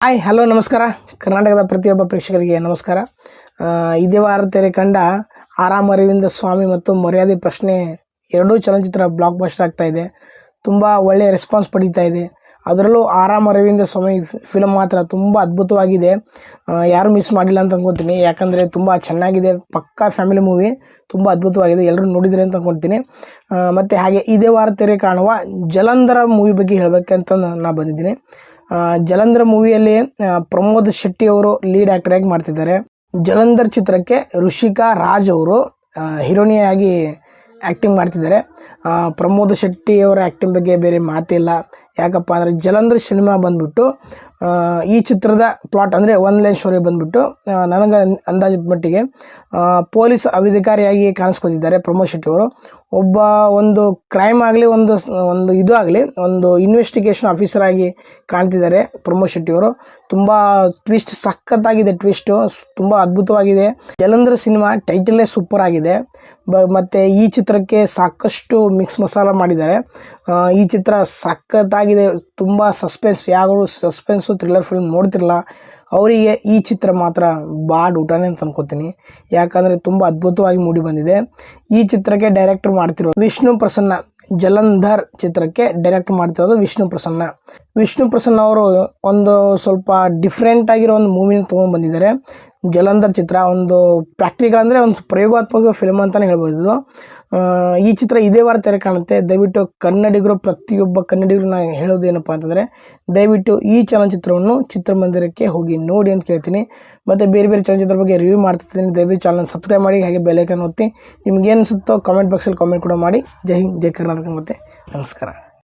Hi hello ನಮಸ್ಕಾರ. ಕರ್ನಾಟಕದ ಪ್ರತಿಯೊಬ್ಬ ಪ್ರೇಕ್ಷಕರಿಗೆ ನಮಸ್ಕಾರ. ಇದೇ ವಾರ ತೆರೆ ಕಂಡ ಆರಾಮ ಅರವಿಂದ ಸ್ವಾಮಿ ಮತ್ತು ಮರ್ಯಾದೆ ಪ್ರಶ್ನೆ ಎರಡೂ ಚಲನಚಿತ್ರ ಬ್ಲಾಕ್ ಬಸ್ಟರ್ ಆಗ್ತಾ ಇದೆ. ತುಂಬ ಒಳ್ಳೆಯ ರೆಸ್ಪಾನ್ಸ್ ಪಡೀತಾ ಇದೆ. ಅದರಲ್ಲೂ ಆರಾಮ ಅರವಿಂದ ಸ್ವಾಮಿ ಫಿಲಮ್ ಮಾತ್ರ ತುಂಬ ಅದ್ಭುತವಾಗಿದೆ. ಯಾರು ಮಿಸ್ ಮಾಡಿಲ್ಲ ಅಂತ ಅಂದ್ಕೊತೀನಿ, ಯಾಕಂದರೆ ತುಂಬ ಚೆನ್ನಾಗಿದೆ. ಪಕ್ಕಾ ಫ್ಯಾಮಿಲಿ ಮೂವಿ, ತುಂಬ ಅದ್ಭುತವಾಗಿದೆ. ಎಲ್ಲರೂ ನೋಡಿದರೆ ಅಂತ ಅಂದ್ಕೊಳ್ತೀನಿ. ಮತ್ತು ಹಾಗೆ ಇದೇ ವಾರ ತೆರೆ ಕಾಣುವ ಜಲಂಧರ ಮೂವಿ ಬಗ್ಗೆ ಹೇಳಬೇಕಂತ ನಾನು ಬಂದಿದ್ದೀನಿ. ಜಲಂಧರ್ ಮೂವಿಯಲ್ಲಿ ಪ್ರಮೋದ್ ಶೆಟ್ಟಿ ಅವರು ಲೀಡ್ ಆ್ಯಕ್ಟರಾಗಿ ಮಾಡ್ತಿದ್ದಾರೆ. ಜಲಂಧರ್ ಚಿತ್ರಕ್ಕೆ ಋಷಿಕಾ ರಾಜ್ ಅವರು ಹೀರೋನಿಯಾಗಿ ಆ್ಯಕ್ಟಿಂಗ್ ಮಾಡ್ತಿದ್ದಾರೆ. ಪ್ರಮೋದ್ ಶೆಟ್ಟಿ ಅವರ ಆ್ಯಕ್ಟಿಂಗ್ ಬಗ್ಗೆ ಬೇರೆ ಮಾತಿಲ್ಲ. ಯಾಕಪ್ಪ ಅಂದರೆ ಜಲಂಧರ್ ಸಿನಿಮಾ ಬಂದುಬಿಟ್ಟು ಈ ಚಿತ್ರದ ಪ್ಲಾಟ್ ಅಂದರೆ ಒನ್ ಲೈನ್ ಸ್ಟೋರಿ ಬಂದುಬಿಟ್ಟು ನನಗೆ ಅಂದಾಜು ಮಟ್ಟಿಗೆ ಪೊಲೀಸ್ ಅಧಿಕಾರಿಯಾಗಿ ಕಾಣಿಸ್ಕೊತಿದ್ದಾರೆ ಪ್ರಮೋದ್ ಶೆಟ್ಟಿ ಅವರು. ಒಂದು ಕ್ರೈಮ್ ಆಗಲಿ ಒಂದು ಇದು ಆಗಲಿ ಒಂದು ಇನ್ವೆಸ್ಟಿಗೇಷನ್ ಆಫೀಸರ್ ಆಗಿ ಕಾಣ್ತಿದ್ದಾರೆ ಪ್ರಮೋದ್ ಶೆಟ್ಟಿ ಅವರು. ತುಂಬ ಟ್ವಿಸ್ಟ್ ಸಖತ್ತಾಗಿದೆ. ಟ್ವಿಸ್ಟು ತುಂಬ ಅದ್ಭುತವಾಗಿದೆ. ಜಲಂಧರ್ ಸಿನಿಮಾ ಟೈಟಲೇ ಸೂಪರ್ ಆಗಿದೆ. ಮತ್ತು ಈ ಚಿತ್ರಕ್ಕೆ ಸಾಕಷ್ಟು ಮಿಕ್ಸ್ ಮಸಾಲ ಮಾಡಿದ್ದಾರೆ. ಈ ಚಿತ್ರ ಸಖತ್ತಾಗಿದೆ. ತುಂಬ ಸಸ್ಪೆನ್ಸ್, ಯಾರು ಸಸ್ಪೆನ್ಸು ಥ್ರಿಲ್ಲರ್ ಫಿಲ್ಮ್ ನೋಡ್ತಿರಲ್ಲ ಅವರಿಗೆ ಈ ಚಿತ್ರ ಮಾತ್ರ ಬಾಡ್ ಊಟನೇ ಅಂತ ಅನ್ಕೋತೀನಿ. ಯಾಕಂದರೆ ತುಂಬ ಅದ್ಭುತವಾಗಿ ಮೂಡಿ ಬಂದಿದೆ. ಈ ಚಿತ್ರಕ್ಕೆ ಡೈರೆಕ್ಟರ್ ಮಾಡ್ತಿರೋದು ವಿಷ್ಣು ಪ್ರಸನ್ನ. ಜಲಂಧರ್ ಚಿತ್ರಕ್ಕೆ ಡೈರೆಕ್ಟ್ ಮಾಡ್ತಿರೋದು ವಿಷ್ಣು ಪ್ರಸನ್ನ ಅವರು ಒಂದು ಸ್ವಲ್ಪ ಡಿಫ್ರೆಂಟ್ ಆಗಿರೋ ಒಂದು ಮೂವಿನ ತೊಗೊಂಡು ಬಂದಿದ್ದಾರೆ. ಜಲಂಧರ್ ಚಿತ್ರ ಒಂದು ಪ್ರಾಕ್ಟಿಕಲ್ ಅಂದರೆ ಒಂದು ಪ್ರಯೋಗಾತ್ಮಕ ಫಿಲ್ಮ್ ಅಂತಲೇ ಹೇಳ್ಬೋದು. ಈ ಚಿತ್ರ ಇದೇ ವಾರ ತೆರೆ ಕಾಣುತ್ತೆ. ದಯವಿಟ್ಟು ಪ್ರತಿಯೊಬ್ಬ ಕನ್ನಡಿಗರು ನಾನು ಹೇಳೋದು ಏನಪ್ಪ ಅಂತಂದರೆ, ದಯವಿಟ್ಟು ಈ ಚಲನಚಿತ್ರವನ್ನು ಚಿತ್ರಮಂದಿರಕ್ಕೆ ಹೋಗಿ ನೋಡಿ ಅಂತ ಕೇಳ್ತೀನಿ. ಮತ್ತು ಬೇರೆ ಬೇರೆ ಚಲನಚಿತ್ರ ಬಗ್ಗೆ ರಿವ್ಯೂ ಮಾಡ್ತಿರ್ತೀನಿ. ದಯವಿಟ್ಟು ಚಾನಲ್ ಸಬ್ಸ್ಕ್ರೈಬ್ ಮಾಡಿ, ಹಾಗೆ ಬೆಲ್ ಐಕಾನ್ ಒತ್ತಿ. ನಿಮ್ಗೆ ಏನು ಅನಿಸುತ್ತೋ ಕಾಮೆಂಟ್ ಬಾಕ್ಸಲ್ಲಿ ಕಾಮೆಂಟ್ ಕೂಡ ಮಾಡಿ. ಜೈ ಹಿಂದ್, ಜೈ ಕರ್ನಾಟಕ, ಮತ್ತು ನಮಸ್ಕಾರ.